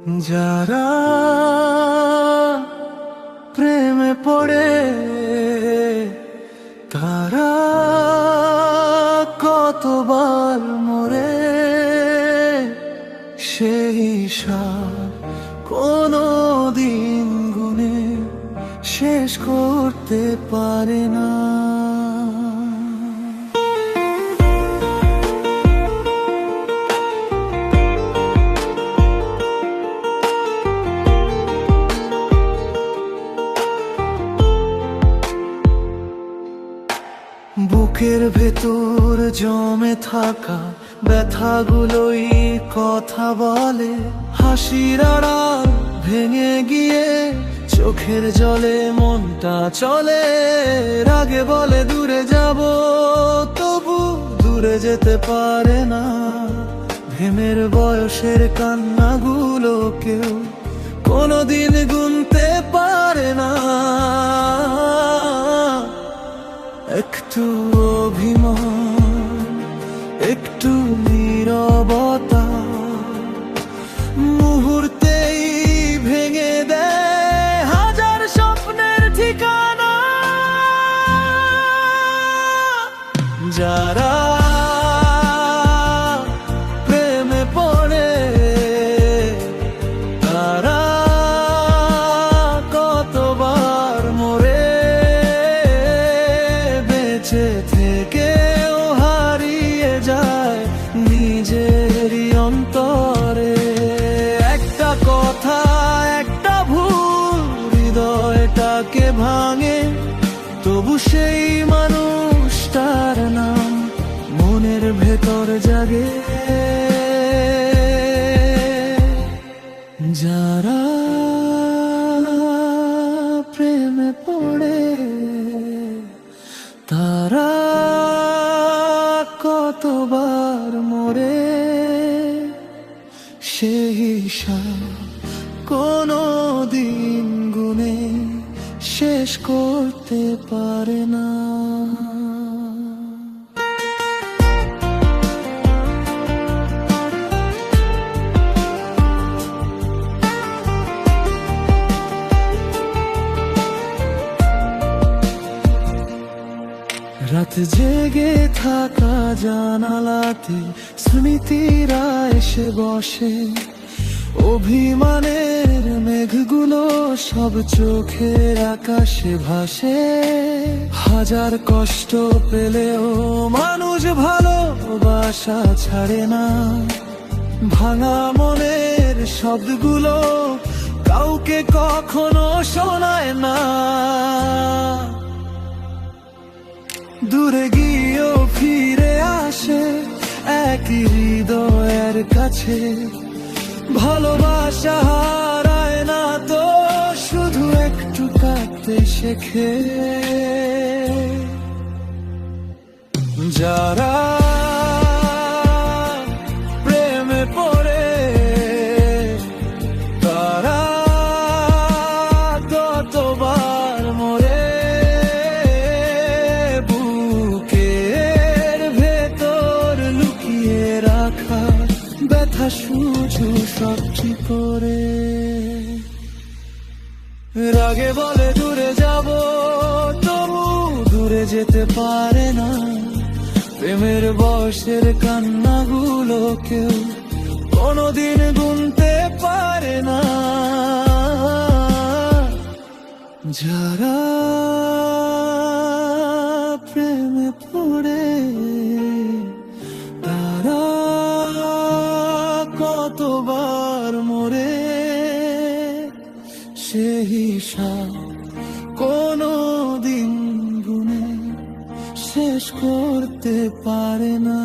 যারা প্রেমে পড়ে তারা কতবার মরে, সেই হিসাব কোনো দিন গুনে শেষ করতে পারে না। বুকের ভেতর জমে থাকা ব্যথাগুলোই কথা বলে, হাসির আড়াল ভেঙে গিয়ে চোখের জলে মনটা চলে। রাগে বলে দূরে যাব, তবু দূরে যেতে পারে না। প্রেমের বয়সের কান্নাগুলো কেউ কোনোদিন গুনতে পারে না। একটু অভিমান, একটু নীরবতা মুহূর্তেই ভেঙে দেয় হাজার স্বপ্নের ঠিকানা। যারা প্রেমে পড়ে তারা কতবার মরে, বেঁচে থেকেও হারিয়ে যায় নিজেরই অন্তরে। একটা কথা, একটা ভুল হৃদয়টাকে ভাঙে, তবু সেই মানুষটার নাম মনের ভেতর জাগে। যারা প্রেমে পড়ে তারা কতবার মরে, সেই হিসাব কোনো দিন গুনে শেষ করতে পারে না। রাত জেগে থাকা জানালাতে স্মৃতিরা এসে বসে, অভিমানের মেঘগুলো সব চোখের আকাশে ভাসে। হাজার কষ্ট পেলেও মানুষ ভালোবাসা ছাড়ে না। ভাঙা মনের শব্দগুলো কাউকে কখনো শোনায় না। দূরে গিয়েও ফিরে আসে একই হৃদয়ের কাছে। ভালোবাসা হারায় না তো, শুধু একটু কাঁদতে শেখে। যারা প্রেমে পড়ে তারা কতবার মরে, বুকের ভেতর লুকিয়ে রাখা ব্যথা শুধু সবটি করে। রাগে বলে দূরে যাব, তবু দূরে যেতে পারে না। প্রেমের বয়সের কান্নাগুলো কেউ কোনোদিন গুনতে পারে না। যারা প্রেমে পড়ে তারা কতবার মরে, সেই হিসাব কোনো দিন গুনে শেষ করতে পারে না।